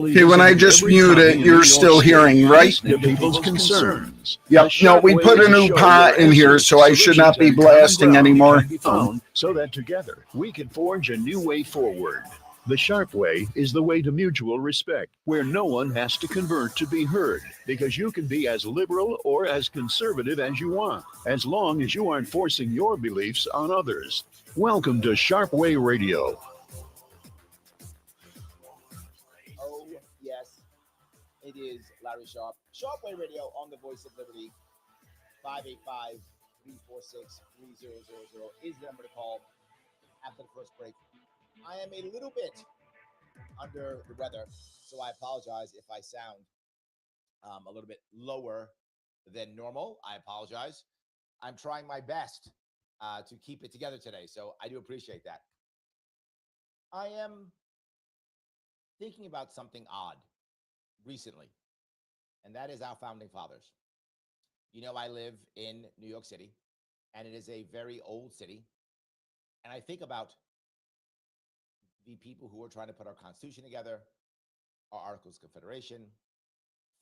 Okay, when I just mute it, you're still hearing, right? The people's concerns. Yep. No, we put a new pot in here, so I should not be blasting anymore. So that together we can forge a new way forward. The Sharpe Way is the way to mutual respect, where no one has to convert to be heard, because you can be as liberal or as conservative as you want, as long as you aren't forcing your beliefs on others. Welcome to Sharpe Way Radio. Oh, yes, it is Larry Sharpe. Sharpe Way Radio on the Voice of Liberty. 585-346-3000 is the number to call after the first break. I am a little bit under the weather, so I apologize if I sound a little bit lower than normal. I apologize. I'm trying my best to keep it together today, so I do appreciate that. I am thinking about something odd recently, and that is our founding fathers. You know, I live in New York City, and it is a very old city, and I think about the people who were trying to put our Constitution together, our Articles of Confederation,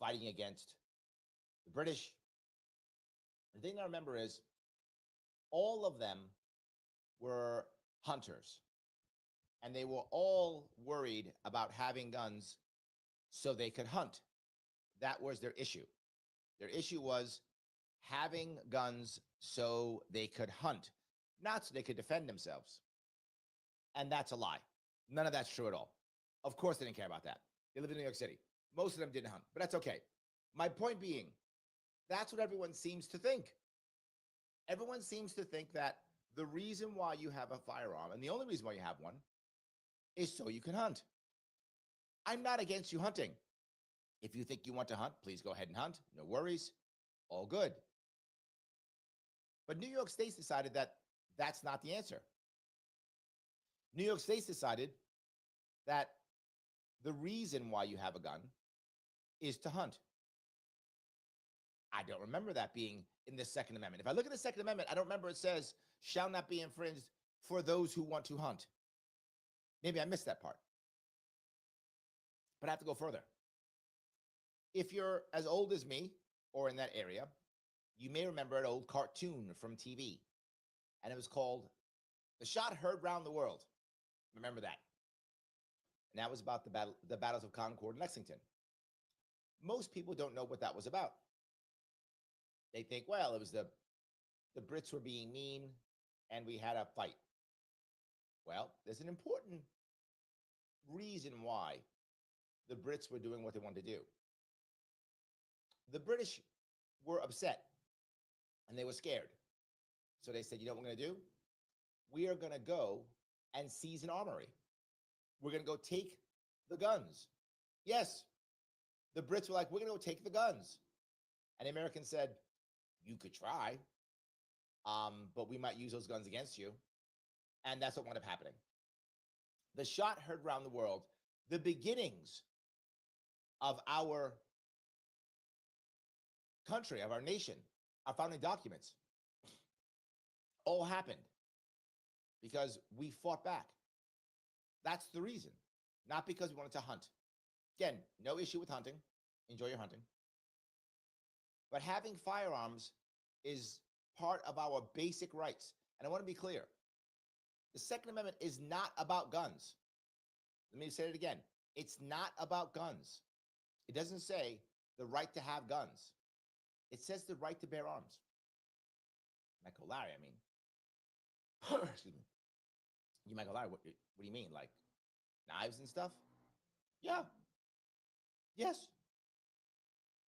fighting against the British. The thing I remember is all of them were hunters, and they were all worried about having guns so they could hunt. That was their issue. Their issue was having guns so they could hunt, not so they could defend themselves. And that's a lie. None of that's true at all. Of course they didn't care about that. They lived in New York City. Most of them didn't hunt, but that's okay. My point being, that's what everyone seems to think. Everyone seems to think that the reason why you have a firearm, and the only reason why you have one, is so you can hunt. I'm not against you hunting. If you think you want to hunt, please go ahead and hunt. No worries. All good. But New York State decided that that's not the answer. New York State decided that the reason why you have a gun is to hunt. I don't remember that being in the Second Amendment. If I look at the Second Amendment, I don't remember it says, shall not be infringed for those who want to hunt. Maybe I missed that part. But I have to go further. If you're as old as me or in that area, you may remember an old cartoon from TV, and it was called The Shot Heard Round the World. Remember that? And that was about the battles of Concord and Lexington. Most people don't know what that was about. They think, well, it was the Brits were being mean and we had a fight. Well, there's an important reason why the Brits were doing what they wanted to do. The British were upset and they were scared. So they said, you know what we're going to do? We are going to go and seize an armory. We're going to go take the guns. Yes, the Brits were like, we're going to go take the guns. And the Americans said, you could try, but we might use those guns against you. And that's what wound up happening. The shot heard around the world, the beginnings of our country, of our nation, our founding documents, all happened because we fought back. That's the reason, not because we wanted to hunt. Again, no issue with hunting. Enjoy your hunting. But having firearms is part of our basic rights. And I want to be clear. The Second Amendment is not about guns. Let me say it again. It's not about guns. It doesn't say the right to have guns. It says the right to bear arms. Michael Larry, I mean, excuse me. You might go, Larry, what do you mean? Like knives and stuff? Yeah. Yes.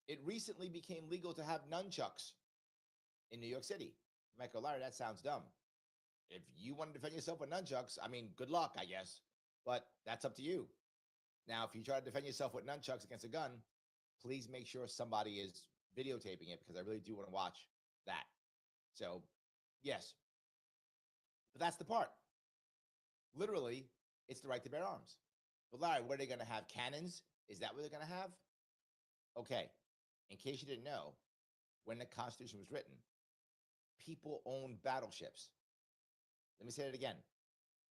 It recently became legal to have nunchucks in New York City. Michael Larry, that sounds dumb. If you want to defend yourself with nunchucks, I mean, good luck, I guess. But that's up to you. Now, if you try to defend yourself with nunchucks against a gun, please make sure somebody is videotaping it because I really do want to watch that. So, yes. But that's the part. Literally, it's the right to bear arms. But Larry, what are they going to have? Cannons? Is that what they're going to have? Okay. In case you didn't know, when the Constitution was written, people owned battleships. Let me say it again.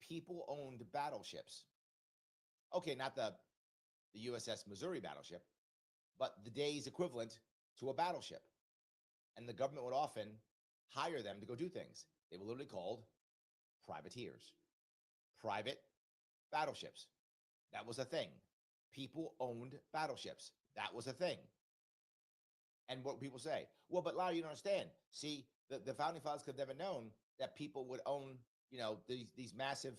People owned battleships. Okay, not the the USS Missouri battleship, but the day's equivalent to a battleship. And the government would often hire them to go do things. They were literally called privateers, private battleships. That was a thing. People owned battleships. That was a thing. And what people say, well, but Larry, you don't understand. See, the founding fathers could have never known that people would own, these massive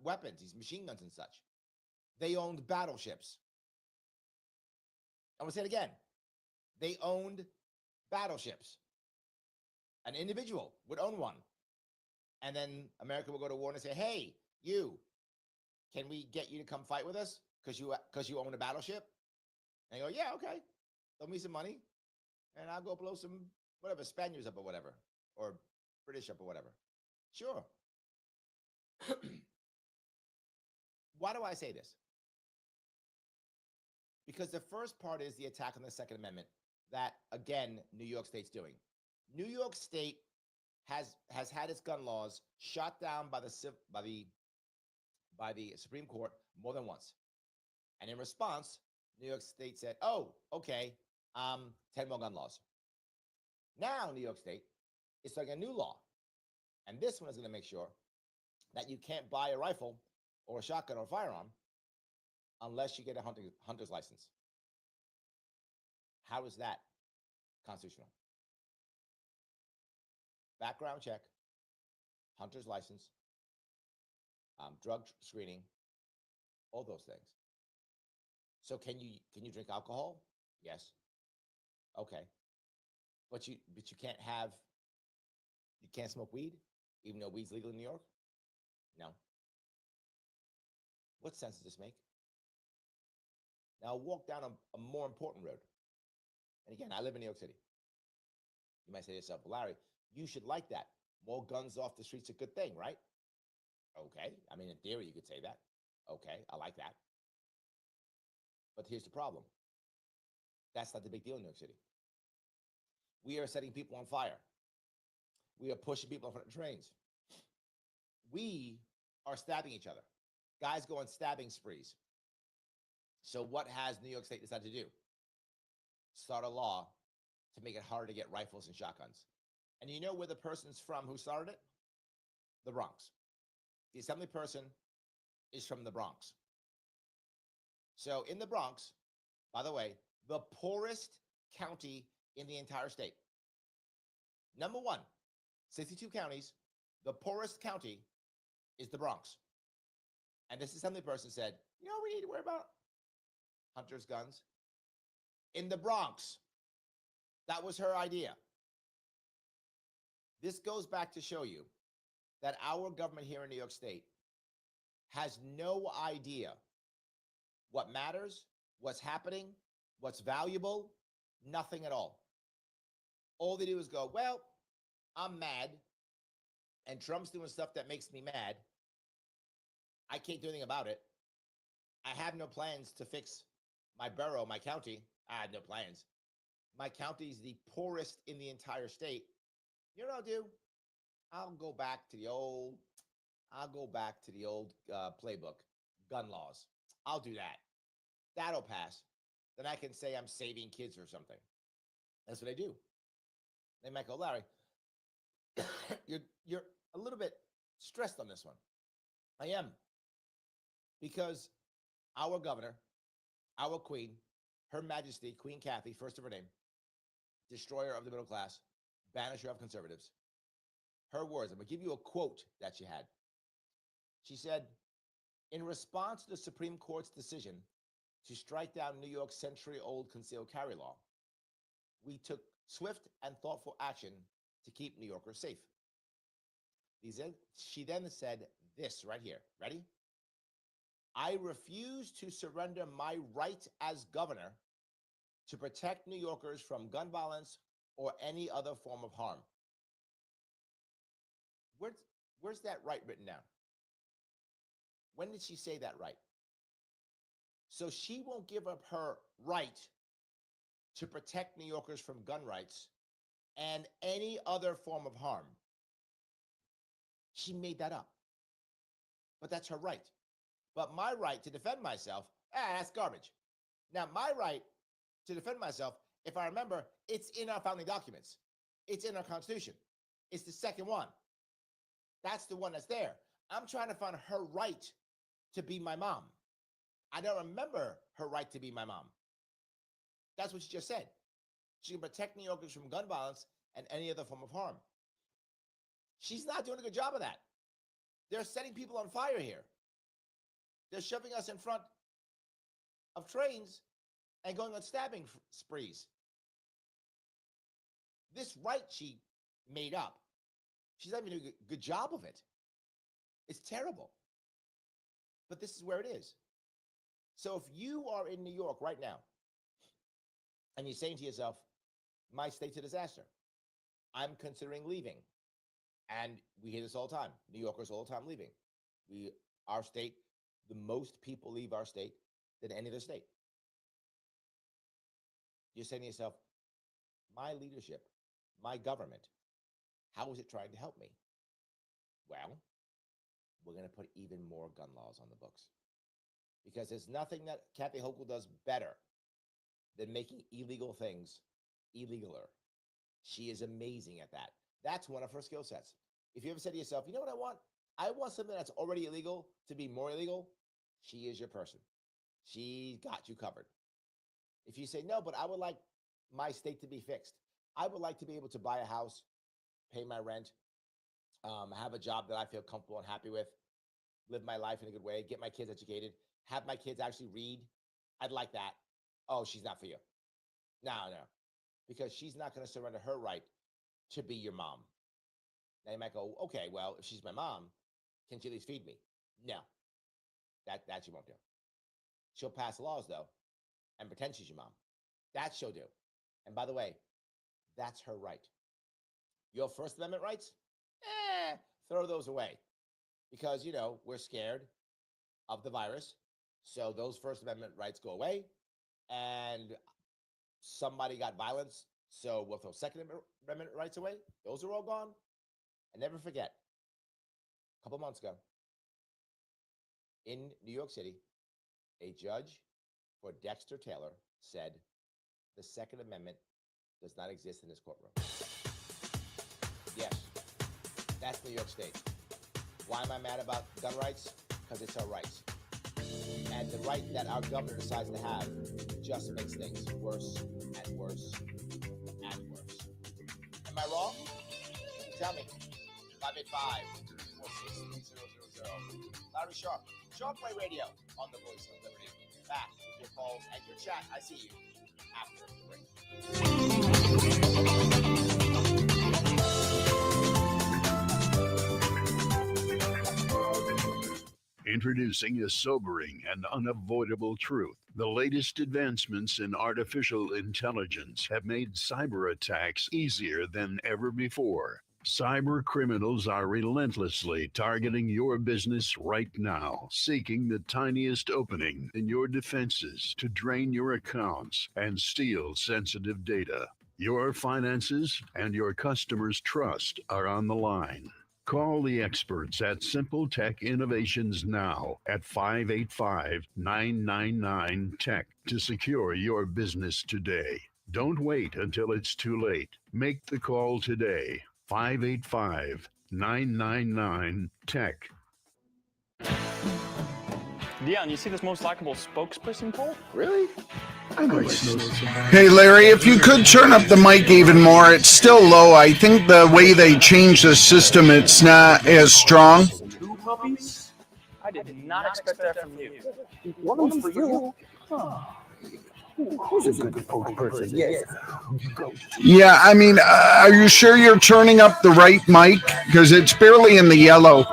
weapons, these machine guns and such. They owned battleships. I'm going to say it again. They owned battleships. An individual would own one. And then America will go to war and say, hey, you, can we get you to come fight with us? Because you own a battleship? And you go, yeah, okay. Throw me some money. And I'll go blow some, whatever, Spaniards up or whatever. Or British up or whatever. Sure. Why do I say this? Because the first part is the attack on the Second Amendment that, again, New York State's doing. New York State has had its gun laws shot down by the Supreme Court more than once. And in response, New York State said, oh, okay, 10 more gun laws. Now New York State is starting a new law. And this one is going to make sure that you can't buy a rifle or a shotgun or a firearm unless you get a hunter's license. How is that constitutional? Background check, hunter's license, drug screening, all those things. So can you drink alcohol? Yes. Okay. But you can't smoke weed, even though weed's legal in New York? No. What sense does this make? Now walk down a more important road. And again, I live in New York City. You might say to yourself, well, Larry, you should like that. More guns off the street's a good thing, right? Okay. I mean, in theory, you could say that. Okay, I like that. But here's the problem. That's not the big deal in New York City. We are setting people on fire. We are pushing people in front of trains. We are stabbing each other. Guys go on stabbing sprees. So what has New York State decided to do? Start a law to make it harder to get rifles and shotguns. And you know where the person's from who started it? The Bronx. The assembly person is from the Bronx. So in the Bronx, by the way, the poorest county in the entire state. Number one, 62 counties, the poorest county is the Bronx. And this assembly person said, you know what we need to worry about? Hunters' guns. In the Bronx. That was her idea. This goes back to show you that our government here in New York State has no idea what matters, what's happening, what's valuable, nothing at all. All they do is go, well, I'm mad, and Trump's doing stuff that makes me mad. I can't do anything about it. I have no plans to fix my borough, my county. I have no plans. My county is the poorest in the entire state. You know what I'll do? I'll go back to the old playbook, gun laws. I'll do that. That'll pass. Then I can say I'm saving kids or something. That's what I do. They might go, Larry, you're a little bit stressed on this one. I am. Because our governor, our queen, Her Majesty, Queen Kathy, first of her name, destroyer of the middle class, banisher of conservatives, her words, I'm going to give you a quote that she had. She said, in response to the Supreme Court's decision to strike down New York's century-old concealed carry law, we took swift and thoughtful action to keep New Yorkers safe. She then said this right here. Ready? I refuse to surrender my right as governor to protect New Yorkers from gun violence or any other form of harm. Where's that right written down? When did she say that right? So she won't give up her right to protect New Yorkers from gun rights and any other form of harm. She made that up. But that's her right. But my right to defend myself, That's garbage. Now, my right to defend myself, if I remember, it's in our founding documents. It's in our Constitution. It's the second one. That's the one that's there. I'm trying to find her right to be my mom. I don't remember her right to be my mom. That's what she just said. She can protect New Yorkers from gun violence and any other form of harm. She's not doing a good job of that. They're setting people on fire here. They're shoving us in front of trains and going on stabbing sprees. This right she made up. She's not even doing a good job of it. It's terrible. But this is where it is. So if you are in New York right now and you're saying to yourself, my state's a disaster, I'm considering leaving. And we hear this all the time. New Yorkers all the time leaving. Our state, the most people leave our state than any other state. You're saying to yourself, my leadership, my government, how is it trying to help me? Well, we're going to put even more gun laws on the books. Because there's nothing that Kathy Hochul does better than making illegal things illegaler. She is amazing at that. That's one of her skill sets. If you ever said to yourself, you know what I want? I want something that's already illegal to be more illegal. She is your person. She got you covered. If you say, no, but I would like my state to be fixed. I would like to be able to buy a house, pay my rent, have a job that I feel comfortable and happy with, live my life in a good way, get my kids educated, have my kids actually read. I'd like that. Oh, she's not for you. No. Because she's not going to surrender her right to be your mom. Now you might go, okay, well, if she's my mom, can she at least feed me? No. That she won't do. She'll pass laws, though, and pretend she's your mom. That she'll do. And by the way, that's her right. Your First Amendment rights? Throw those away. Because, we're scared of the virus. So those First Amendment rights go away. And somebody got violence. So we'll throw Second Amendment rights away. Those are all gone. And never forget, a couple months ago, in New York City, a judge for Dexter Taylor said the Second Amendment does not exist in this courtroom. Yes, that's New York State. Why am I mad about gun rights? Because it's our rights. And the right that our governor decides to have just makes things worse and worse and worse. Am I wrong? Tell me. 585-463-0000. Larry Sharpe. Sharpe Way Radio on the Voice of Liberty. Back with your calls and your chat. I see you after the break. Introducing a sobering and unavoidable truth. The latest advancements in artificial intelligence have made cyber attacks easier than ever before. Cyber criminals are relentlessly targeting your business right now, seeking the tiniest opening in your defenses to drain your accounts and steal sensitive data. Your finances and your customers' trust are on the line. Call the experts at Simple Tech Innovations now at 585-999-TECH to secure your business today. Don't wait until it's too late. Make the call today. 585-999-TECH. Dion, you see this most likable spokesperson poll? Really? Hey, Larry, if you could turn up the mic even more. It's still low. I think the way they changed the system, it's not as strong. 2 puppies? I did not expect that from you. One for you. Who's a good spokesperson? Yes. Yeah, I mean, are you sure you're turning up the right mic? Because it's barely in the yellow.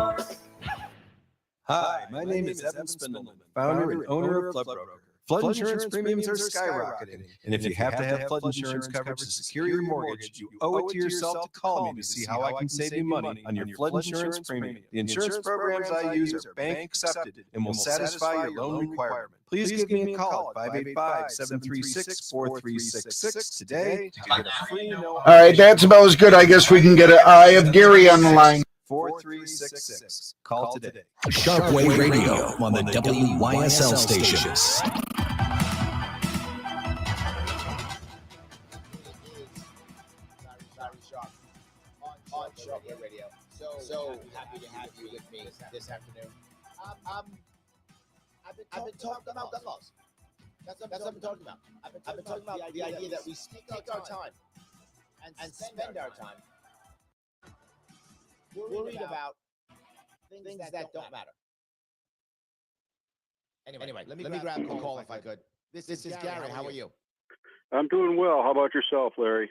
Hi, my name is Evan Spindleman, founder and owner of Flood Broker. Flood insurance premiums are skyrocketing, and if you have to have flood insurance coverage to secure your mortgage, you owe it to yourself to call me to see how I can save you money on your flood insurance premium. The insurance programs I use are bank accepted and will satisfy your loan requirement. Please give me a call at 585-736-4366 today to get a free All right, that's about as good. I guess we can get it. I have Gary on the line. 4366. Call today. Sharpe Way Radio on the WYSL stations. Larry Sharpe on Sharpe Way Radio. So happy to have you with me this afternoon. I've been talking about gun laws. That's what I've been talking about. I've been talking about the idea that we take our time and spend our time worried about things that don't matter. Anyway, let me grab a call if I could. This is Gary. How are you? I'm doing well. How about yourself, Larry?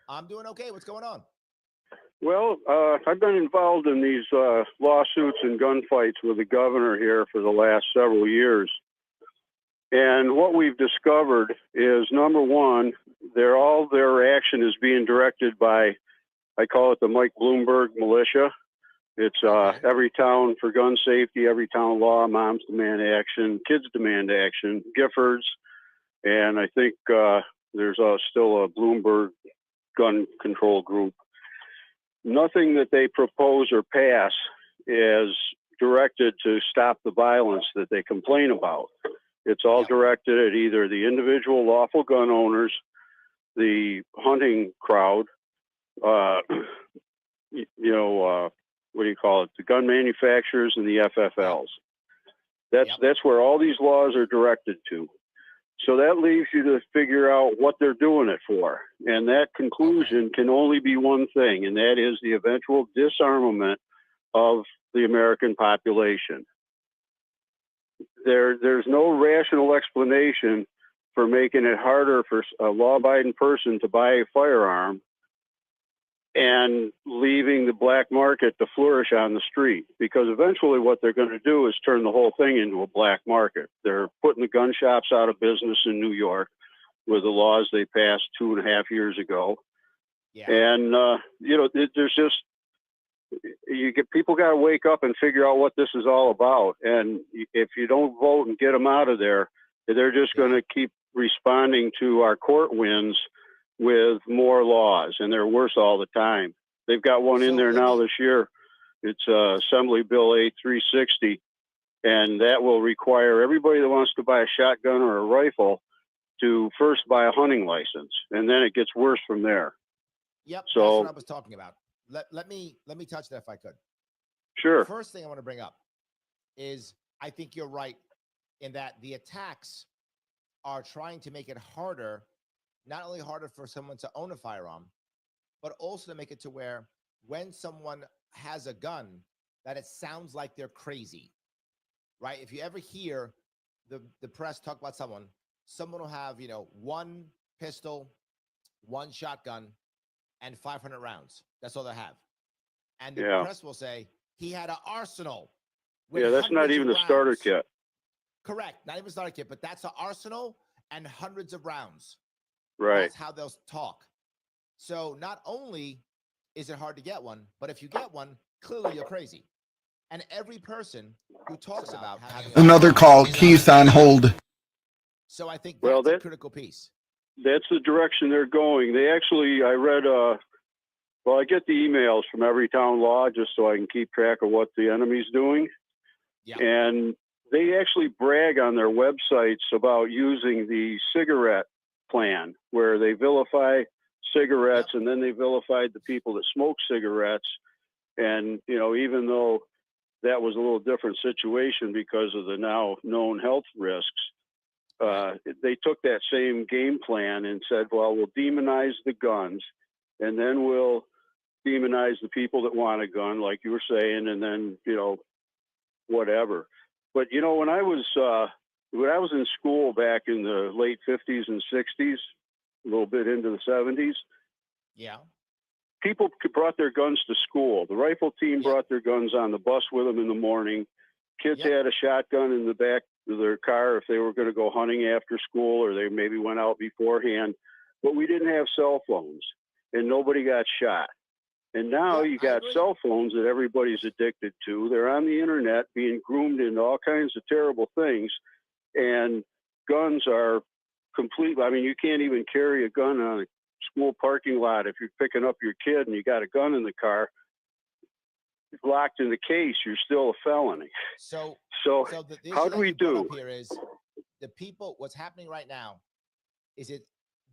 I'm doing okay. What's going on? Well, I've been involved in these lawsuits and gunfights with the governor here for the last several years. And what we've discovered is, number one, all their action is being directed by, I call it the Mike Bloomberg militia. It's every town for gun safety, every town law, moms demand action, kids demand action, Giffords, and I think there's still a Bloomberg gun control group. Nothing that they propose or pass is directed to stop the violence that they complain about. It's all directed at either the individual lawful gun owners, the hunting crowd, what do you call it? The gun manufacturers and the FFLs. That's where all these laws are directed to. So that leaves you to figure out what they're doing it for. And that conclusion can only be one thing, and that is the eventual disarmament of the American population. There's no rational explanation for making it harder for a law-abiding person to buy a firearm and leaving the black market to flourish on the street, because eventually what they're going to do is turn the whole thing into a black market. They're putting the gun shops out of business in New York with the laws they passed 2.5 years ago. Yeah. And, there's just, people got to wake up and figure out what this is all about. And if you don't vote and get them out of there, they're just going to keep responding to our court wins with more laws, and they're worse all the time. They've got one in there now this year. It's Assembly Bill A360, and that will require everybody that wants to buy a shotgun or a rifle to first buy a hunting license, and then it gets worse from there. Yep, so that's what I was talking about. Let me touch that if I could. Sure. The first thing I want to bring up is I think you're right in that the attacks are trying to make it harder, not only harder for someone to own a firearm, but also to make it to where when someone has a gun, that it sounds like they're crazy, right? If you ever hear the press talk about someone will have, one pistol, one shotgun, and 500 rounds. That's all they have. And the press will say, he had an arsenal. That's not even the starter kit. Correct. Not even a starter kit, but that's an arsenal and hundreds of rounds. Right. That's how they'll talk. So not only is it hard to get one, but if you get one, clearly you're crazy. And every person who talks about having another call, Keith on hold. So I think that's a critical piece. That's the direction they're going. They actually, I read, I get the emails from every town law just so I can keep track of what the enemy's doing. Yeah. And they actually brag on their websites about using the cigarette plan, where they vilify cigarettes and then they vilified the people that smoke cigarettes. And, even though that was a little different situation because of the now known health risks, they took that same game plan and said, well, we'll demonize the guns and then we'll demonize the people that want a gun, like you were saying, and then, whatever. But, when I was in school back in the late 50s and 60s, a little bit into the 70s, people brought their guns to school. The rifle team brought their guns on the bus with them in the morning. Kids had a shotgun in the back of their car if they were going to go hunting after school, or they maybe went out beforehand. But we didn't have cell phones, and nobody got shot. And now you got cell phones that everybody's addicted to. They're on the internet being groomed into all kinds of terrible things. And guns are completely, you can't even carry a gun on a school parking lot if you're picking up your kid and you got a gun in the car. locked in the case, you're still a felony. So So the issue how that do we you brought do? up here is the people. What's happening right now is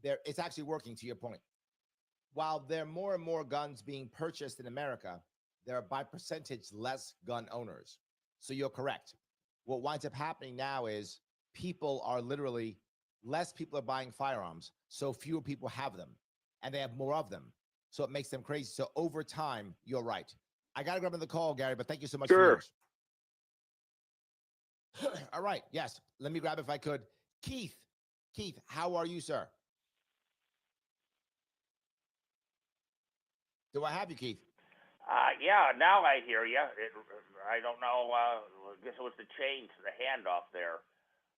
it's actually working, to your point. While there are more and more guns being purchased in America, there are by percentage less gun owners. So you're correct. What winds up happening now is less people are buying firearms, so fewer people have them, and they have more of them. So it makes them crazy. So over time, you're right. I got to grab another call, Gary, but thank you so much for Sure. yours. All right. Yes. Let me grab, if I could, Keith. Keith, how are you, sir? Do I have you, Keith? Yeah, now I hear you. I don't know. I guess it was the change, the handoff there.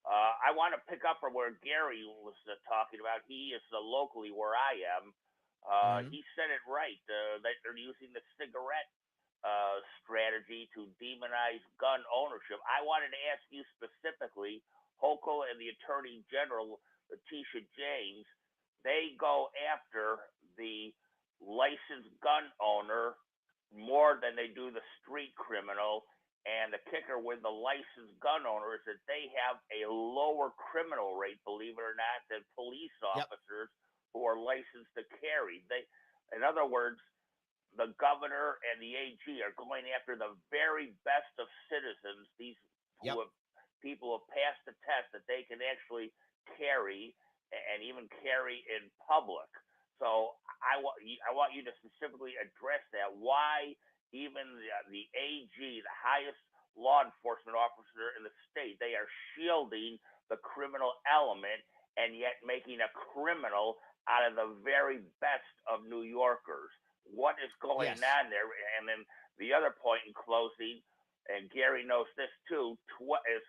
I want to pick up from where Gary was talking about. He is locally where I am. He said it right. That they're using the cigarette strategy to demonize gun ownership. I wanted to ask you specifically, Hochul and the Attorney General, Letitia James, they go after the licensed gun owner more than they do the street criminal. And the kicker with the licensed gun owner is that they have a lower criminal rate, believe it or not, than police officers who are licensed to carry. In other words, the governor and the AG are going after the very best of citizens. These people who have passed the test that they can actually carry and even carry in public. So I want you to specifically address that. Why even the AG, the highest law enforcement officer in the state, they are shielding the criminal element and yet making a criminal out of the very best of New Yorkers. What is going on there? And then the other point in closing, and Gary knows this too, is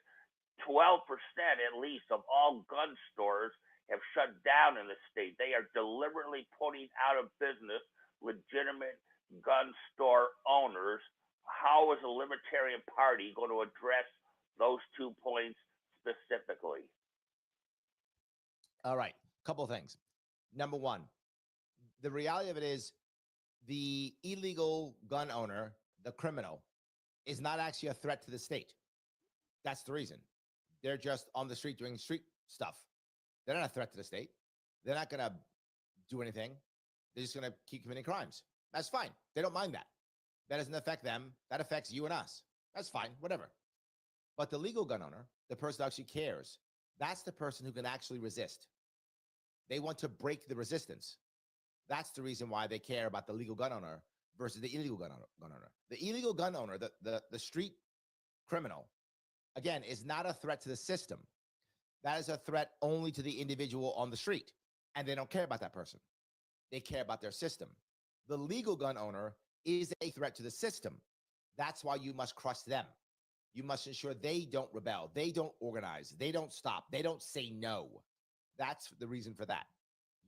12% at least of all gun stores have shut down in the state. They are deliberately putting out of business legitimate gun store owners. How is the Libertarian Party going to address those 2 points specifically? All right. Couple of things. Number one, the reality of it is the illegal gun owner, the criminal, is not actually a threat to the state. That's the reason. They're just on the street doing street stuff. They're not a threat to the state. They're not going to do anything. They're just going to keep committing crimes. That's fine. They don't mind that. That doesn't affect them. That affects you and us. That's fine. Whatever. But the legal gun owner, the person who actually cares, that's the person who can actually resist. They want to break the resistance. That's the reason why they care about the legal gun owner versus the illegal gun owner. The illegal gun owner, the street criminal, again, is not a threat to the system. That is a threat only to the individual on the street. And they don't care about that person. They care about their system. The legal gun owner is a threat to the system. That's why you must crush them. You must ensure they don't rebel. They don't organize. They don't stop. They don't say no. That's the reason for that.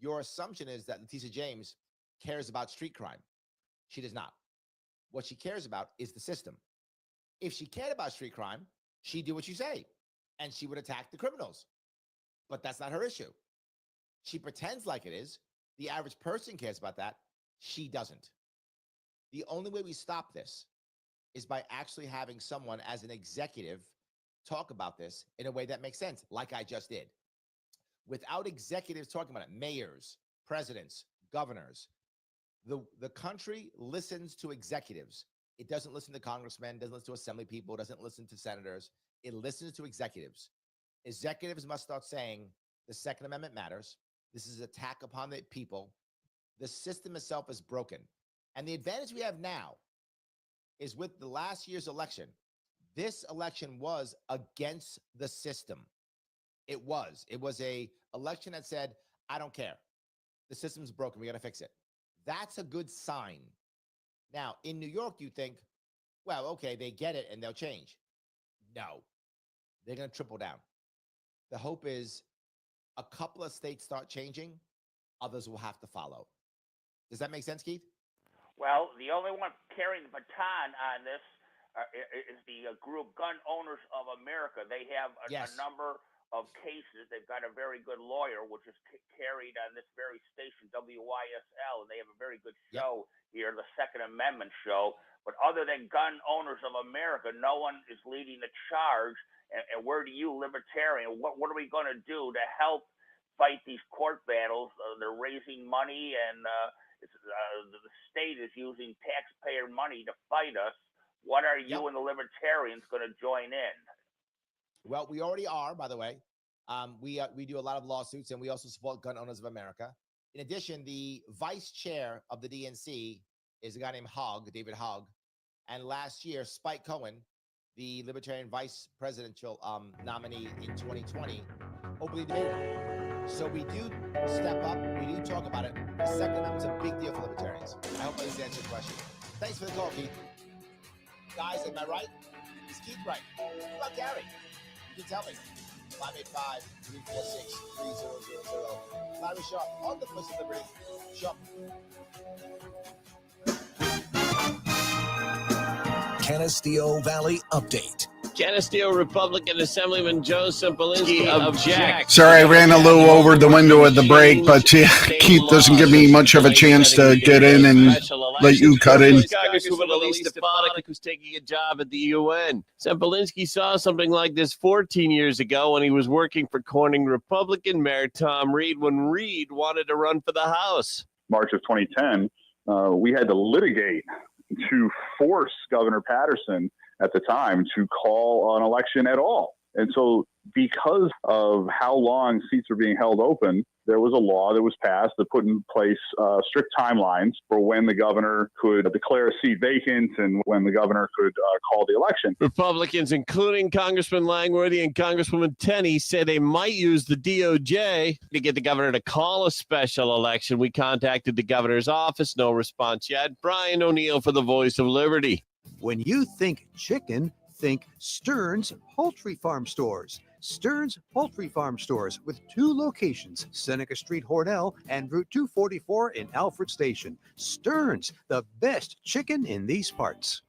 Your assumption is that Letitia James cares about street crime. She does not. What she cares about is the system. If she cared about street crime, she'd do what you say, and she would attack the criminals. But that's not her issue. She pretends like it is. The average person cares about that. She doesn't. The only way we stop this is by actually having someone as an executive talk about this in a way that makes sense, like I just did. Without executives talking about it, mayors, presidents, governors, the country listens to executives. It doesn't listen to congressmen, doesn't listen to assembly people, doesn't listen to senators. It listens to executives. Executives must start saying the Second Amendment matters. This is an attack upon the people. The system itself is broken. And the advantage we have now is with the last year's election. This election was against the system. It was a election that said, I don't care. The system's broken. We got to fix it. That's a good sign. Now, in New York, you think, well, okay, they get it and they'll change. No, they're going to triple down. The hope is a couple of states start changing. Others will have to follow. Does that make sense, Keith? Well, the only one carrying the baton on this is the group Gun Owners of America. They have a number of cases. They've got a very good lawyer, which is carried on this very station, WYSL, and they have a very good show here, the Second Amendment show. But other than Gun Owners of America, no one is leading the charge. And where do you, libertarian, what are we going to do to help fight these court battles? They're raising money, and the state is using taxpayer money to fight us. What are you and the libertarians going to join in? Well, we already are, by the way. We do a lot of lawsuits, and we also support Gun Owners of America. In addition, the vice chair of the DNC is a guy named David Hogg. And last year, Spike Cohen, the Libertarian vice presidential nominee in 2020, openly debated it. So we do step up. We do talk about it. The Second Amendment's a big deal for libertarians. I hope I answered your question. Thanks for the call, Keith. Guys, am I right? Is Keith right? What about Gary? You can tell me. 585-346-3000. Larry Sharpe on the Voice of Liberty. Sharpe. Canisteo Valley Update. Canisteo Republican Assemblyman Joe Sempolinski objects. Sorry, I ran a little over the window at the break, but Keith doesn't give me much of a chance to get in and let you cut in. Congresswoman Elise Stefanik, who's taking a job at the UN. Sempolinski saw something like this 14 years ago when he was working for Corning Republican Mayor Tom Reed when Reed wanted to run for the House. March of 2010, we had to litigate to force Governor Patterson at the time to call an election at all. And so because of how long seats are being held open, there was a law that was passed that put in place strict timelines for when the governor could declare a seat vacant and when the governor could call the election. Republicans, including Congressman Langworthy and Congresswoman Tenney, say they might use the DOJ to get the governor to call a special election. We contacted the governor's office. No response yet. Brian O'Neill for the Voice of Liberty. When you think chicken, think Stearns Poultry Farm Stores. Stearns Poultry Farm Stores with 2 locations, Seneca Street, Hornell, and Route 244 in Alfred Station. Stearns, the best chicken in these parts.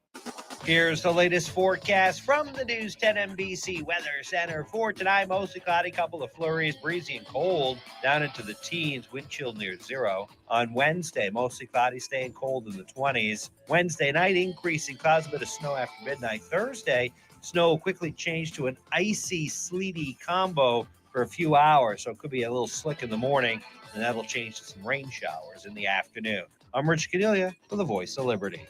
Here's the latest forecast from the News 10 NBC Weather Center for tonight. Mostly cloudy, couple of flurries, breezy and cold, down into the teens, wind chill near 0. On Wednesday, mostly cloudy, staying cold in the 20s. Wednesday night, increasing clouds, a bit of snow after midnight. Thursday, snow will quickly change to an icy, sleety combo for a few hours, so it could be a little slick in the morning, and that'll change to some rain showers in the afternoon. I'm Rich Cornelia for the Voice of Liberty.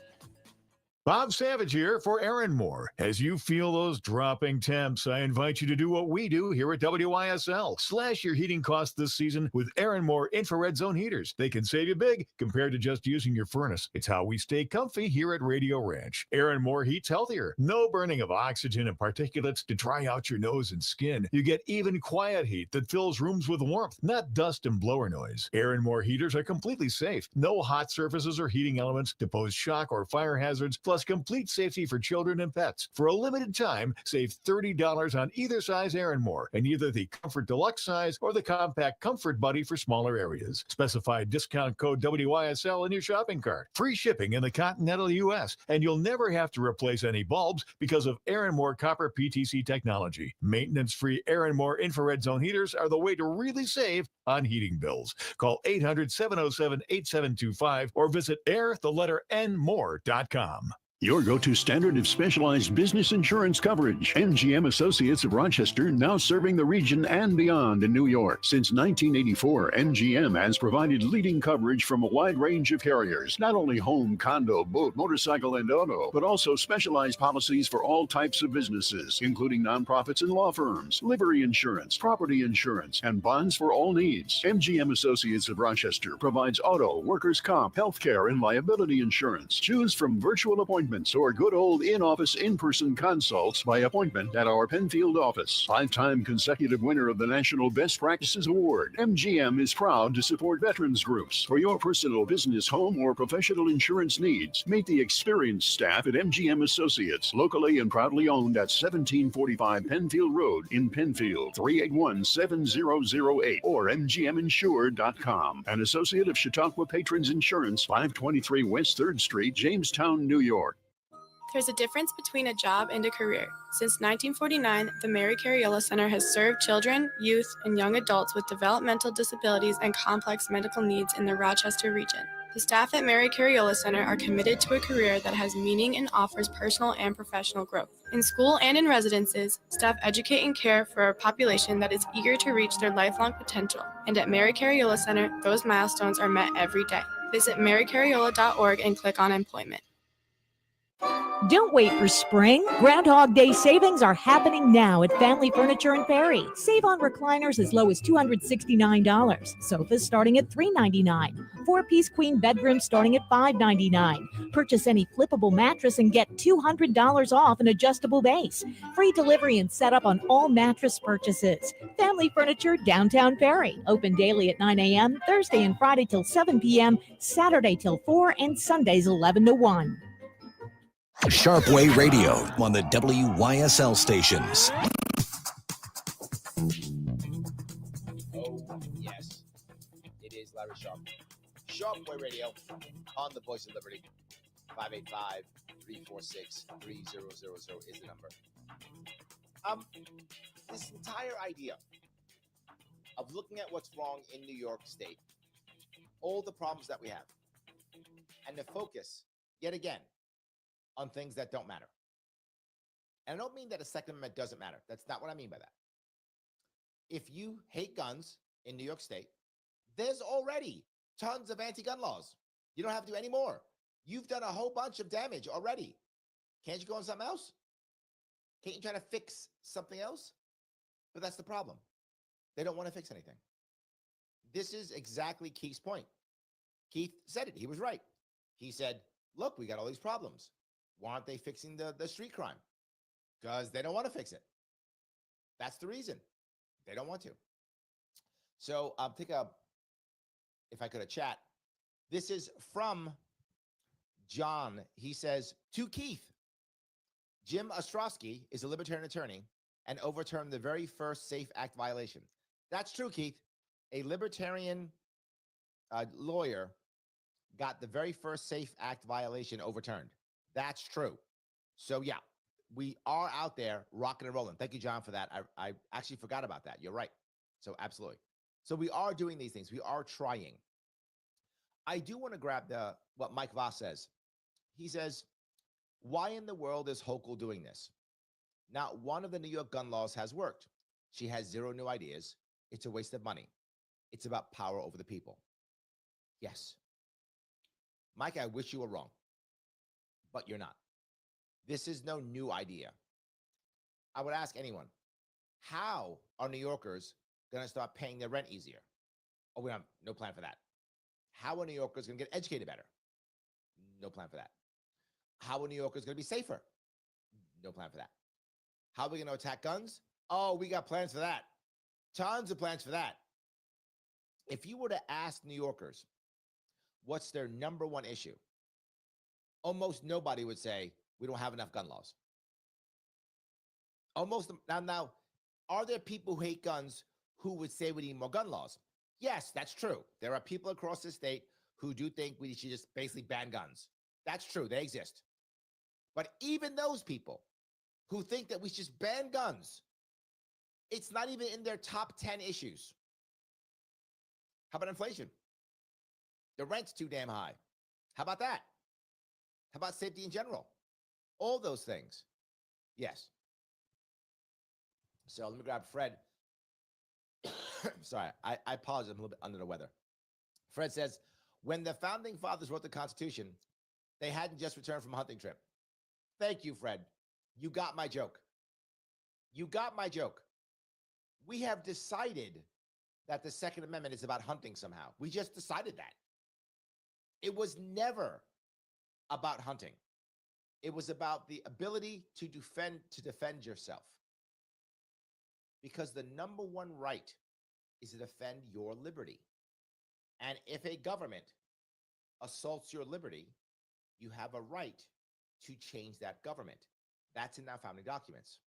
Bob Savage here for Aaron Moore. As you feel those dropping temps, I invite you to do what we do here at WYSL. Slash your heating costs this season with Aaron Moore infrared zone heaters. They can save you big compared to just using your furnace. It's how we stay comfy here at Radio Ranch. Aaron Moore heats healthier. No burning of oxygen and particulates to dry out your nose and skin. You get even quiet heat that fills rooms with warmth, not dust and blower noise. Aaron Moore heaters are completely safe. No hot surfaces or heating elements to pose shock or fire hazards, plus complete safety for children and pets. For a limited time, save $30 on either size Aaron Moore and either the Comfort Deluxe size or the Compact Comfort Buddy for smaller areas. Specify discount code WYSL in your shopping cart. Free shipping in the continental U.S. and you'll never have to replace any bulbs because of Aaron Moore copper PTC technology. Maintenance-free Aaron Moore infrared zone heaters are the way to really save on heating bills. Call 800-707-8725 or visit air.more.com. Your go-to standard of specialized business insurance coverage. MGM Associates of Rochester, now serving the region and beyond in New York. Since 1984, MGM has provided leading coverage from a wide range of carriers. Not only home, condo, boat, motorcycle, and auto, but also specialized policies for all types of businesses, including nonprofits and law firms, livery insurance, property insurance, and bonds for all needs. MGM Associates of Rochester provides auto, workers' comp, healthcare, and liability insurance. Choose from virtual appointments or good old in-office, in-person consults by appointment at our Penfield office. 5-time consecutive winner of the National Best Practices Award, MGM is proud to support veterans groups. For your personal, business, home, or professional insurance needs, meet the experienced staff at MGM Associates, locally and proudly owned at 1745 Penfield Road in Penfield, 381-7008 or mgminsured.com. An associate of Chautauqua Patrons Insurance, 523 West 3rd Street, Jamestown, New York. There's a difference between a job and a career. Since 1949, the Mary Cariola Center has served children, youth, and young adults with developmental disabilities and complex medical needs in the Rochester region. The staff at Mary Cariola Center are committed to a career that has meaning and offers personal and professional growth. In school and in residences, staff educate and care for a population that is eager to reach their lifelong potential. And at Mary Cariola Center, those milestones are met every day. Visit marycariola.org and click on employment. Don't wait for spring. Groundhog Day savings are happening now at Family Furniture in Perry. Save on recliners as low as $269. Sofas starting at $399. 4-piece queen bedrooms starting at $599. Purchase any flippable mattress and get $200 off an adjustable base. Free delivery and setup on all mattress purchases. Family Furniture, downtown Perry. Open daily at 9 a.m., Thursday and Friday till 7 p.m., Saturday till 4, and Sundays 11 to 1. Sharpe Way Radio on the WYSL stations. Oh, yes. It is Larry Sharpe. Sharpe Way Radio on the Voice of Liberty. 585-346-3000 is the number. This entire idea of looking at what's wrong in New York State, all the problems that we have, and the focus, yet again, on things that don't matter. And I don't mean that a Second Amendment doesn't matter. That's not what I mean by that. If you hate guns in New York State, there's already tons of anti-gun laws. You don't have to do any more. You've done a whole bunch of damage already. Can't you go on something else? Can't you try to fix something else? But that's the problem. They don't want to fix anything. This is exactly Keith's point. Keith said it. He was right. He said, look, we got all these problems. Why aren't they fixing the street crime? Because they don't want to fix it. That's the reason. They don't want to. So if I could, a chat. This is from John. He says, to Keith, Jim Ostrowski is a libertarian attorney and overturned the very first SAFE Act violation. That's true, Keith. A libertarian lawyer got the very first SAFE Act violation overturned. That's true. So, yeah, we are out there rocking and rolling. Thank you, John, for that. I actually forgot about that. You're right. So, absolutely. So, we are doing these things. We are trying. I do want to grab what Mike Voss says. He says, why in the world is Hochul doing this? Not one of the New York gun laws has worked. She has zero new ideas. It's a waste of money. It's about power over the people. Yes. Mike, I wish you were wrong. But you're not. This is no new idea. I would ask anyone, how are New Yorkers going to start paying their rent easier? Oh, we have no plan for that. How are New Yorkers going to get educated better? No plan for that. How are New Yorkers going to be safer? No plan for that. How are we going to attack guns? Oh, we got plans for that. Tons of plans for that. If you were to ask New Yorkers, what's their number one issue? Almost nobody would say, we don't have enough gun laws. Now, are there people who hate guns who would say we need more gun laws? Yes, that's true. There are people across the state who do think we should just basically ban guns. That's true. They exist. But even those people who think that we should just ban guns, it's not even in their top 10 issues. How about inflation? The rent's too damn high. How about that? How about safety in general? All those things. Yes. So let me grab Fred. Sorry, I apologize. I'm a little bit under the weather. Fred says, when the founding fathers wrote the Constitution, they hadn't just returned from a hunting trip. Thank you, Fred. You got my joke. You got my joke. We have decided that the Second Amendment is about hunting somehow. We just decided that. It was never about hunting. It was about the ability to defend yourself. Because the number one right is to defend your liberty. And if a government assaults your liberty, you have a right to change that government. That's in our founding documents.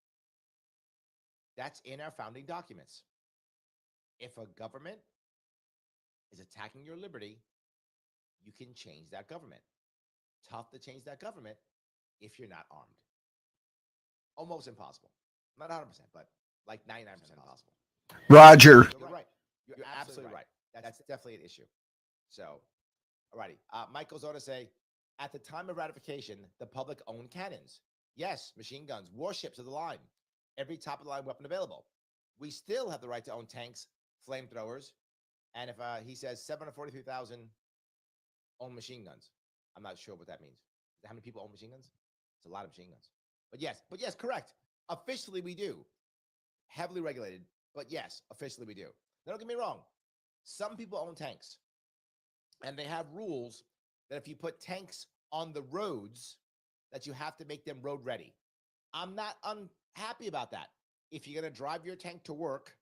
That's in our founding documents. If a government is attacking your liberty, you can change that government. Tough to change that government, if you're not armed. Almost impossible. Not 100%, but like 99% impossible. Roger. You're right. You're absolutely right. That's definitely an issue. So, alrighty. Mike goes on to say, at the time of ratification, the public owned cannons. Yes, machine guns, warships of the line, every top of the line weapon available. We still have the right to own tanks, flamethrowers, and if he says 743,000 own machine guns, I'm not sure what that means. How many people own machine guns? It's a lot of machine guns. But yes, correct. Officially, we do. Heavily regulated, but yes, officially we do. Now, don't get me wrong. Some people own tanks, and they have rules that if you put tanks on the roads, that you have to make them road ready. I'm not unhappy about that. If you're going to drive your tank to work,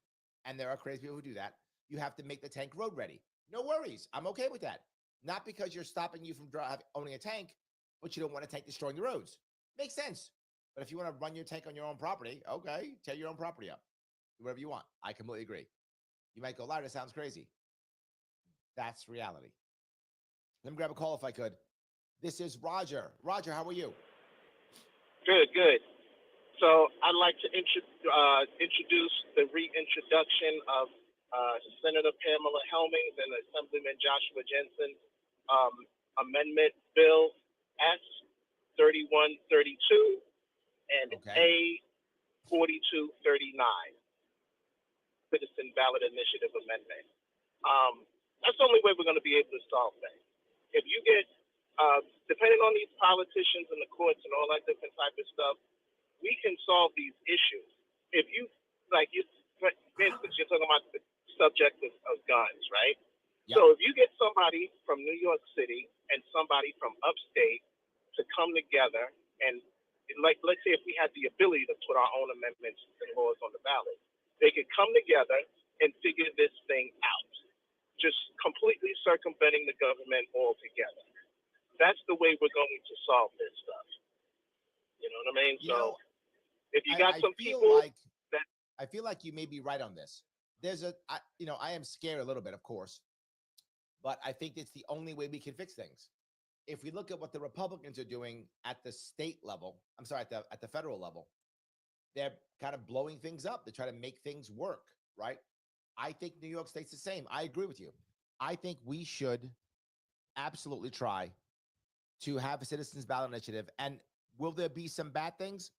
and there are crazy people who do that, you have to make the tank road ready. No worries. I'm okay with that. Not because you're stopping you from owning a tank, but you don't want a tank destroying the roads. Makes sense. But if you want to run your tank on your own property, okay, tear your own property up. Do whatever you want. I completely agree. You might go, Larry, that sounds crazy. That's reality. Let me grab a call if I could. This is Roger. Roger, how are you? Good. So I'd like to introduce the reintroduction of Senator Pamela Helmings and Assemblyman Joshua Jensen Amendment Bill S 3132 and A 4239, Citizen Ballot Initiative Amendment. That's the only way we're going to be able to solve things. If you get, depending on these politicians and the courts and all that different type of stuff, we can solve these issues. If you, for instance, you're talking about the subject of guns, right? Yep. So if you get somebody from New York City and somebody from upstate to come together and, let's say if we had the ability to put our own amendments and laws on the ballot, they could come together and figure this thing out, just completely circumventing the government altogether. That's the way we're going to solve this stuff. You know what I mean? If you got some people I feel like you may be right on this. I am scared a little bit, of course, but I think it's the only way we can fix things. If we look at what the Republicans are doing at the state level, at the federal level, they're kind of blowing things up. They try to make things work, right? I think New York State's the same. I agree with you. I think we should absolutely try to have a citizens ballot initiative. And will there be some bad things?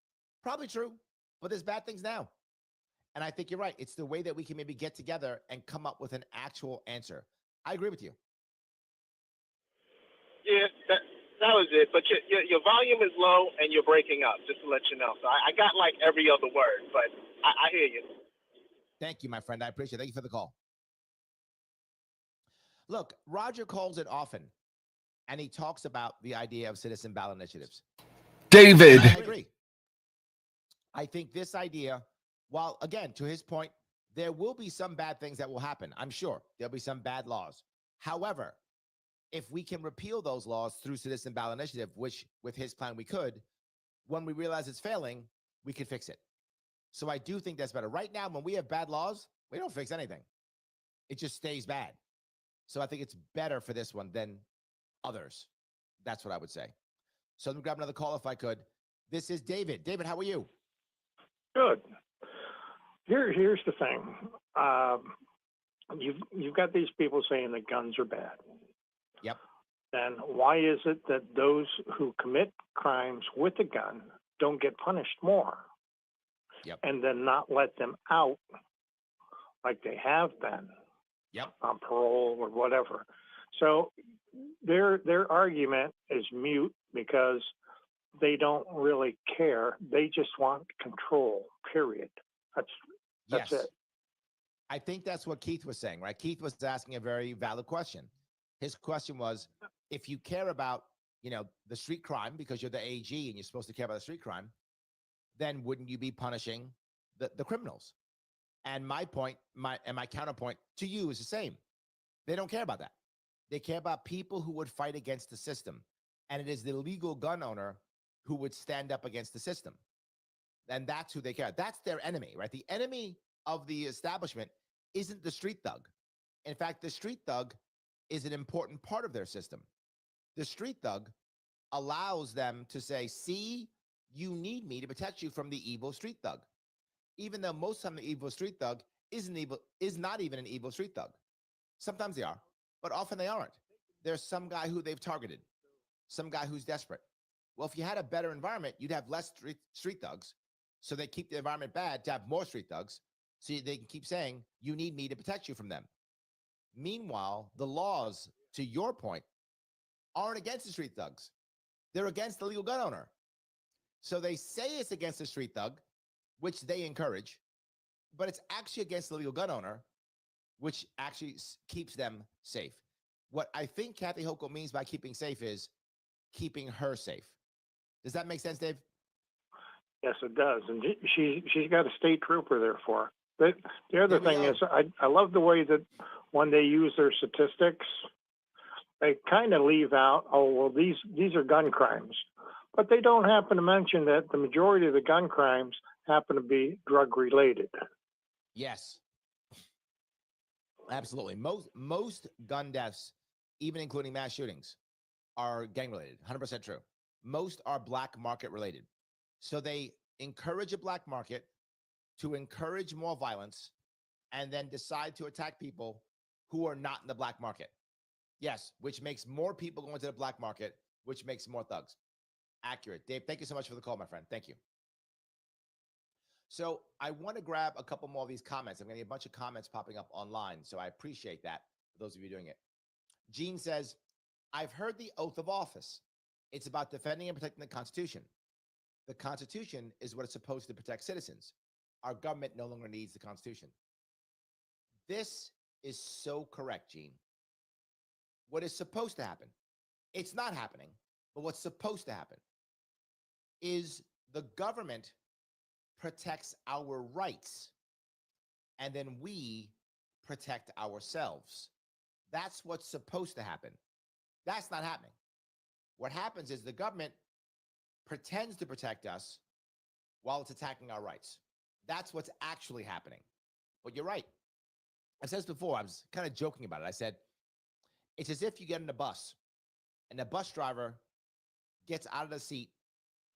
Probably true, but there's bad things now. And I think you're right. It's the way that we can maybe get together and come up with an actual answer. I agree with you. Yeah, that was it. But your volume is low and you're breaking up, just to let you know. So I got like every other word, but I hear you. Thank you, my friend. I appreciate it. Thank you for the call. Look, Roger calls it often, and he talks about the idea of citizen ballot initiatives. David. I agree. I think this idea, while, again, to his point, there will be some bad things that will happen. I'm sure there'll be some bad laws. However, if we can repeal those laws through citizen ballot initiative, which with his plan we could, when we realize it's failing, we can fix it. So I do think that's better. Right now, when we have bad laws, we don't fix anything. It just stays bad. So I think it's better for this one than others. That's what I would say. So let me grab another call if I could. This is David. David, how are you? Good. Here's the thing. You've got these people saying that guns are bad. Yep. Then why is it that those who commit crimes with a gun don't get punished more? Yep. And then not let them out like they have been. Yep. On parole or whatever. So their argument is mute because they don't really care. They just want control, period. That's it. I think that's what Keith was saying, right? Keith was asking a very valid question. His question was, if you care about, the street crime because you're the AG and you're supposed to care about the street crime, then wouldn't you be punishing the criminals? And my point, my counterpoint to you is the same. They don't care about that. They care about people who would fight against the system. And it is the legal gun owner who would stand up against the system. And that's who they care. That's their enemy, right? The enemy of the establishment isn't the street thug. In fact, the street thug is an important part of their system. The street thug allows them to say, see, you need me to protect you from the evil street thug. Even though most of the evil street thug is not even an evil street thug. Sometimes they are, but often they aren't. There's some guy who they've targeted, some guy who's desperate. Well, if you had a better environment, you'd have less street thugs. So they keep the environment bad to have more street thugs. So they can keep saying, you need me to protect you from them. Meanwhile, the laws, to your point, aren't against the street thugs. They're against the legal gun owner. So they say it's against the street thug, which they encourage, but it's actually against the legal gun owner, which actually keeps them safe. What I think Kathy Hochul means by keeping safe is keeping her safe. Does that make sense, Dave? Yes, it does. And she's got a state trooper there for her. But the other thing is, I love the way that when they use their statistics, they kind of leave out, oh, well, these are gun crimes. But they don't happen to mention that the majority of the gun crimes happen to be drug-related. Yes. Absolutely. Most gun deaths, even including mass shootings, are gang-related. 100% true. Most are black market-related. So they encourage a black market to encourage more violence and then decide to attack people who are not in the black market. Yes, which makes more people go into the black market, which makes more thugs. Accurate. Dave, thank you so much for the call, my friend. Thank you. So I want to grab a couple more of these comments. I'm getting a bunch of comments popping up online, so I appreciate that for those of you doing it. Gene says, I've heard the oath of office. It's about defending and protecting the Constitution. The Constitution is what it's supposed to protect citizens. Our government no longer needs the Constitution. This is so correct, Gene. What is supposed to happen, it's not happening, but what's supposed to happen is the government protects our rights, and then we protect ourselves. That's what's supposed to happen. That's not happening. What happens is the government pretends to protect us while it's attacking our rights. That's what's actually happening. But you're right. I've said this before. I was kind of joking about it. I said, it's as if you get in a bus and the bus driver gets out of the seat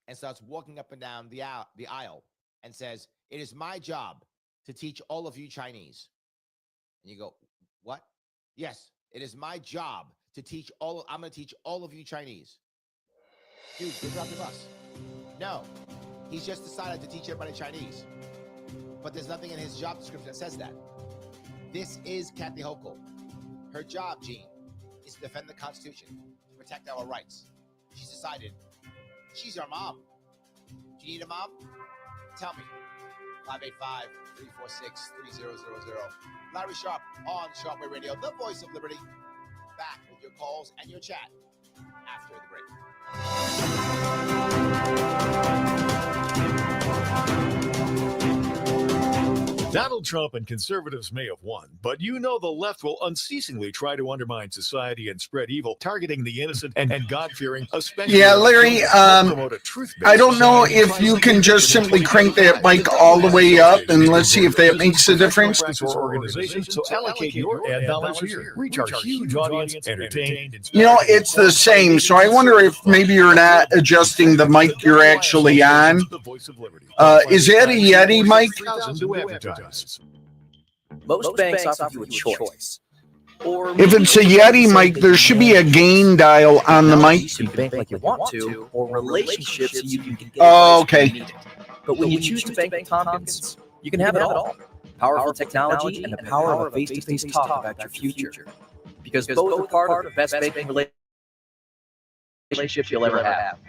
and starts walking up and down the aisle and says, it is my job to teach all of you Chinese. And you go, what? Yes, it is my job to teach I'm going to teach all of you Chinese. Dude, get off the bus. No, he's just decided to teach everybody Chinese. But there's nothing in his job description that says that. This is Kathy Hochul. Her job, Gene, is to defend the Constitution, to protect our rights. She's decided she's our mom. Do you need a mom? Tell me. 585-346-3000. Larry Sharpe on Sharpe Way Radio, the voice of liberty. Back with your calls and your chat after the break. Donald Trump and conservatives may have won, but you know the left will unceasingly try to undermine society and spread evil, targeting the innocent and God-fearing, especially. Yeah, Larry, I don't know if you can just simply crank that mic all the way up and let's see if that makes a difference. For organizations, so allocate your ad dollars here. Reach our huge audience, entertain. You know, it's the same, so I wonder if maybe you're not adjusting the mic you're actually on. Is that a Yeti mic? Most banks offer you a choice. Or if it's a Yeti mic, there should be a gain dial on the mic. You can bank like you want to, or relationships so you can get okay. But when you choose to bank with Tompkins, you can have it all. Powerful technology and the power of a face-to-face talk about your future. Because both are part of the best banking relationship you'll ever have.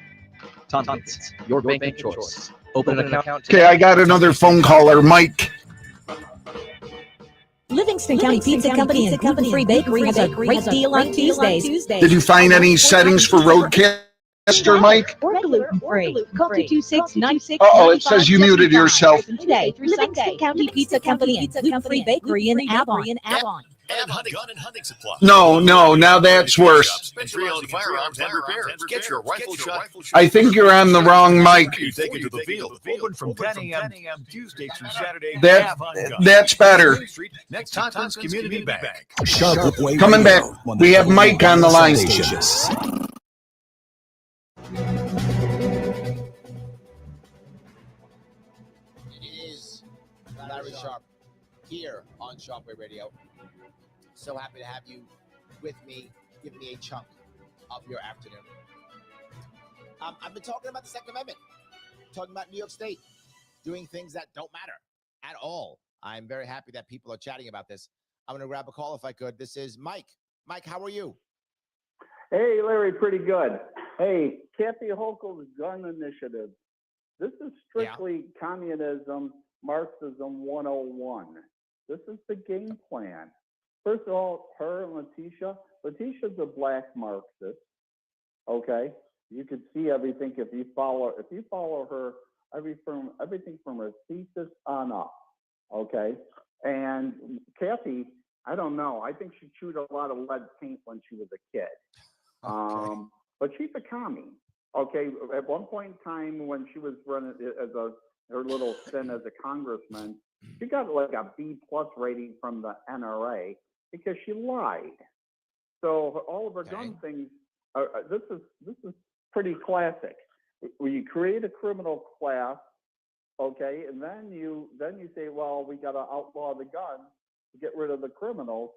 Tompkins, your banking choice. Open an account today. Okay, I got another phone caller, Mike. Livingston County Pizza Company and Gluten-Free Bakery has a great deal on Tuesdays. Did you find any settings for Roadcaster, Mike? Or gluten-free. Call 226-9695. Uh-oh, it says you muted yourself. Today, Livingston County Pizza Company and Gluten-Free Bakery in Avon. And gun and hunting supplies. No, now that's worse. Pre-owned firearms and repairs. Get your rifle shot. I think you're on the wrong mic. You take it to the field. Open from 10 a.m. Tuesday through Saturday. That's better. Next Tompkins Community Bank. Coming back. We have Mike on the line. here on Sharpe Way Radio. So happy to have you with me. Give me a chunk of your afternoon. I've been talking about the Second Amendment, talking about New York State doing things that don't matter at all. I'm very happy that people are chatting about this. I'm going to grab a call if I could. This is Mike. Mike, how are you? Hey, Larry, pretty good. Hey, Kathy Hochul's gun initiative. This is strictly communism, Marxism 101. This is the game plan. First of all, her and Letitia's a black Marxist. Okay, you can see everything if you follow her, everything from her thesis on up. Okay, and Kathy, I don't know. I think she chewed a lot of lead paint when she was a kid. Okay. But she's a commie. Okay, at one point in time when she was running her little stint as a congressman, she got like a B+ rating from the NRA because she lied. So all of her gun things, this is pretty classic. When you create a criminal class, okay, and then you say, well, we got to outlaw the guns to get rid of the criminals,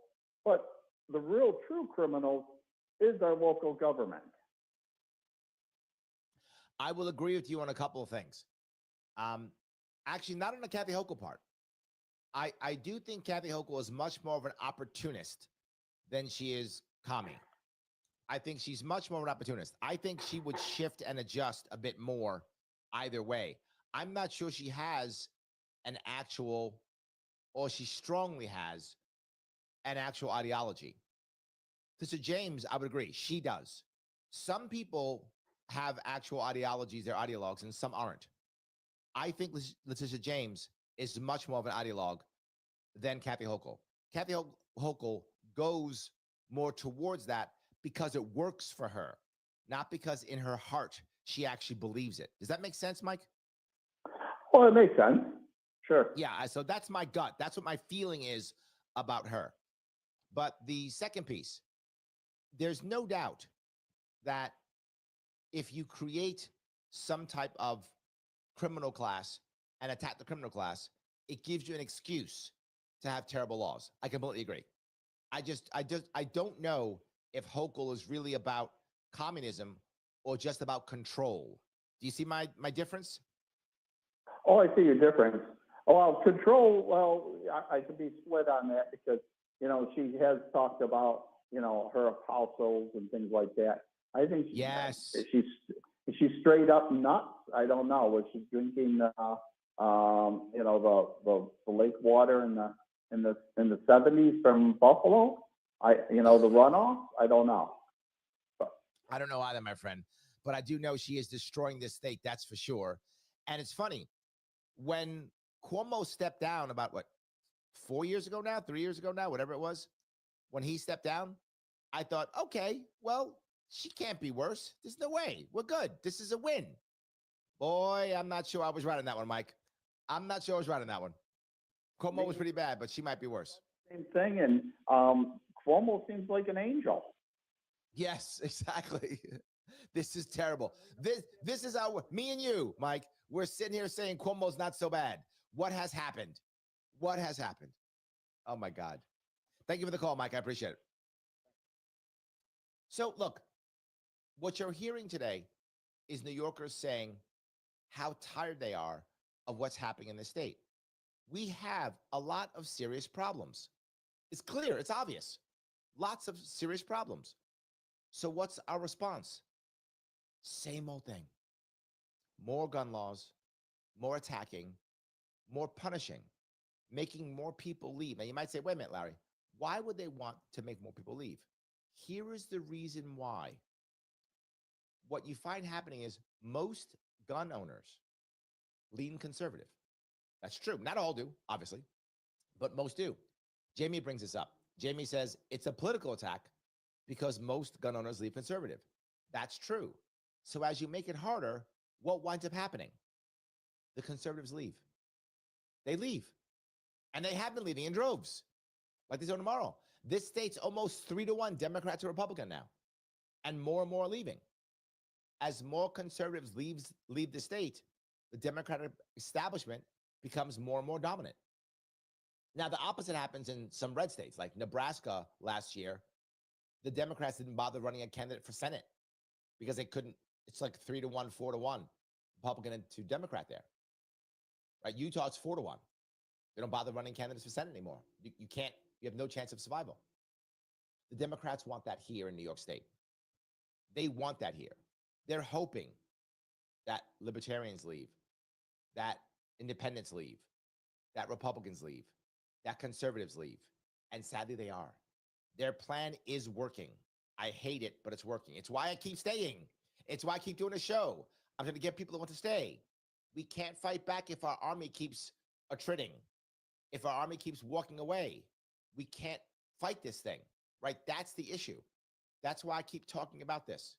but the real true criminals is our local government. I will agree with you on a couple of things. Actually, not on the Kathy Hochul part. I do think Kathy Hochul is much more of an opportunist than she is commie. I think she's much more of an opportunist. I think she would shift and adjust a bit more either way. I'm not sure she has an actual, or she strongly has an actual ideology. Mr. James, I would agree, she does. Some people have actual ideologies, they're ideologues, and some aren't. I think Letitia James is much more of an ideologue than Kathy Hochul. Kathy Hochul goes more towards that because it works for her, not because in her heart she actually believes it. Does that make sense, Mike? Well, it makes sense. Sure. Yeah, so that's my gut. That's what my feeling is about her. But the second piece, there's no doubt that if you create some type of criminal class and attack the criminal class, it gives you an excuse to have terrible laws. I completely agree. I don't know if Hochul is really about communism or just about control. Do you see my difference? Oh, I see your difference. Well, control, I could be split on that because, she has talked about, her apostles and things like that. I think she's straight up nuts. I don't know. Was she drinking, the lake water in the 70s from Buffalo? The runoff? I don't know. I don't know either, my friend, but I do know she is destroying this state. That's for sure. And it's funny when Cuomo stepped down about 3 years ago now, whatever it was, when he stepped down, I thought, okay, well, she can't be worse. There's no way. We're good. This is a win. Boy, I'm not sure I was right on that one, Mike. I'm not sure I was right on that one. Cuomo was pretty bad, but she might be worse. Same thing. And Cuomo seems like an angel. Yes, exactly. This is terrible. This is me and you, Mike, we're sitting here saying Cuomo's not so bad. What has happened? What has happened? Oh, my God. Thank you for the call, Mike. I appreciate it. So, look, what you're hearing today is New Yorkers saying how tired they are of what's happening in the state. We have a lot of serious problems. It's clear. It's obvious. Lots of serious problems. So what's our response? Same old thing. More gun laws, more attacking, more punishing, making more people leave. Now, you might say, wait a minute, Larry, why would they want to make more people leave? Here is the reason why. What you find happening is most gun owners lean conservative. That's true. Not all do, obviously, but most do. Jamie brings this up. Jamie says it's a political attack because most gun owners lean conservative. That's true. So as you make it harder, what winds up happening? The conservatives leave. They leave. And they have been leaving in droves, like they do tomorrow. This state's almost 3-1 Democrat to Republican now, and more are leaving. As more conservatives leave the state, the Democratic establishment becomes more and more dominant. Now, the opposite happens in some red states, like Nebraska last year. The Democrats didn't bother running a candidate for Senate because they couldn't. It's like 3-1, 4-1, Republican to Democrat there. Right? Utah, it's 4-1. They don't bother running candidates for Senate anymore. You can't. You have no chance of survival. The Democrats want that here in New York State. They want that here. They're hoping that libertarians leave, that independents leave, that Republicans leave, that conservatives leave. And sadly, they are. Their plan is working. I hate it, but it's working. It's why I keep staying. It's why I keep doing a show. I'm going to get people to want to stay. We can't fight back if our army keeps attriting, if our army keeps walking away. We can't fight this thing, right? That's the issue. That's why I keep talking about this.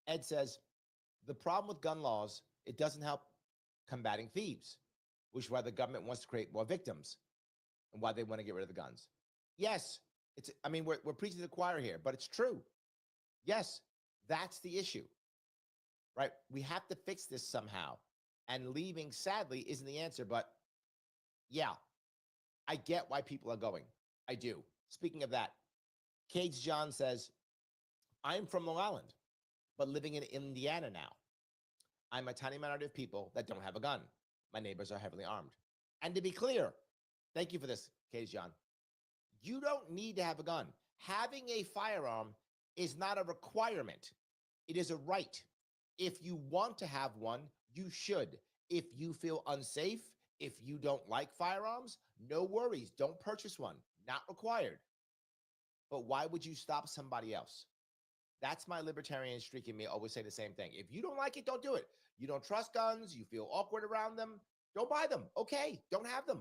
Ed says, the problem with gun laws, it doesn't help combating thieves, which is why the government wants to create more victims and why they want to get rid of the guns. Yes, we're preaching to the choir here, but it's true. Yes, that's the issue, right? We have to fix this somehow. And leaving, sadly, isn't the answer. But yeah, I get why people are going. I do. Speaking of that, Cage John says, I'm from Long Island, but living in Indiana now. I'm a tiny minority of people that don't have a gun. My neighbors are heavily armed. And to be clear, thank you for this, Cage John. You don't need to have a gun. Having a firearm is not a requirement. It is a right. If you want to have one, you should. If you feel unsafe, if you don't like firearms, no worries. Don't purchase one. Not required. But why would you stop somebody else? That's my libertarian streak in me. I always say the same thing. If you don't like it, don't do it. You don't trust guns. You feel awkward around them. Don't buy them. Okay, don't have them.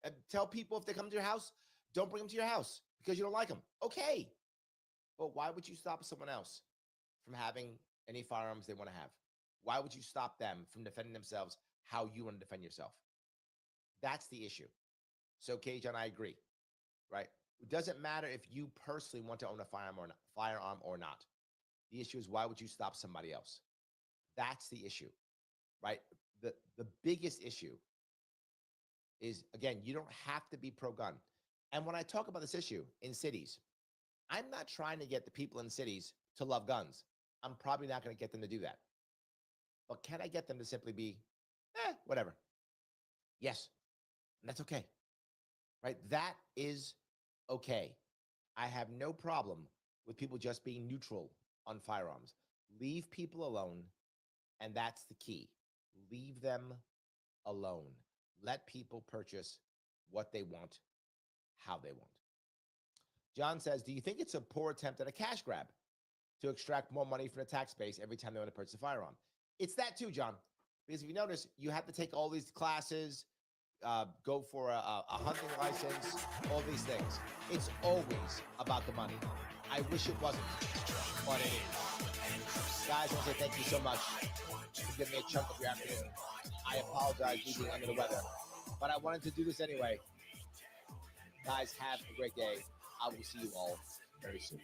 And tell people if they come to your house, don't bring them to your house because you don't like them. Okay. But why would you stop someone else from having any firearms they want to have? Why would you stop them from defending themselves how you want to defend yourself? That's the issue. So, Cage, and I agree, right? It doesn't matter if you personally want to own a firearm or not. The issue is, why would you stop somebody else? That's the issue, right? The biggest issue is, again, you don't have to be pro-gun. And when I talk about this issue in cities, I'm not trying to get the people in cities to love guns. I'm probably not going to get them to do that. But can I get them to simply be, whatever? Yes. And that's okay. Right? That is okay. I have no problem with people just being neutral on firearms. Leave people alone, and that's the key. Leave them alone. Let people purchase what they want, how they want. John says, do you think it's a poor attempt at a cash grab to extract more money from the tax base every time they want to purchase a firearm? It's that too, John. Because if you notice, you have to take all these classes, go for a hunting license, all these things. It's always about the money. I wish it wasn't, but it is. Guys, I want to say thank you so much for giving me a chunk of your afternoon. I apologize for being under the weather, but I wanted to do this anyway. Guys, have a great day. I will see you all very soon.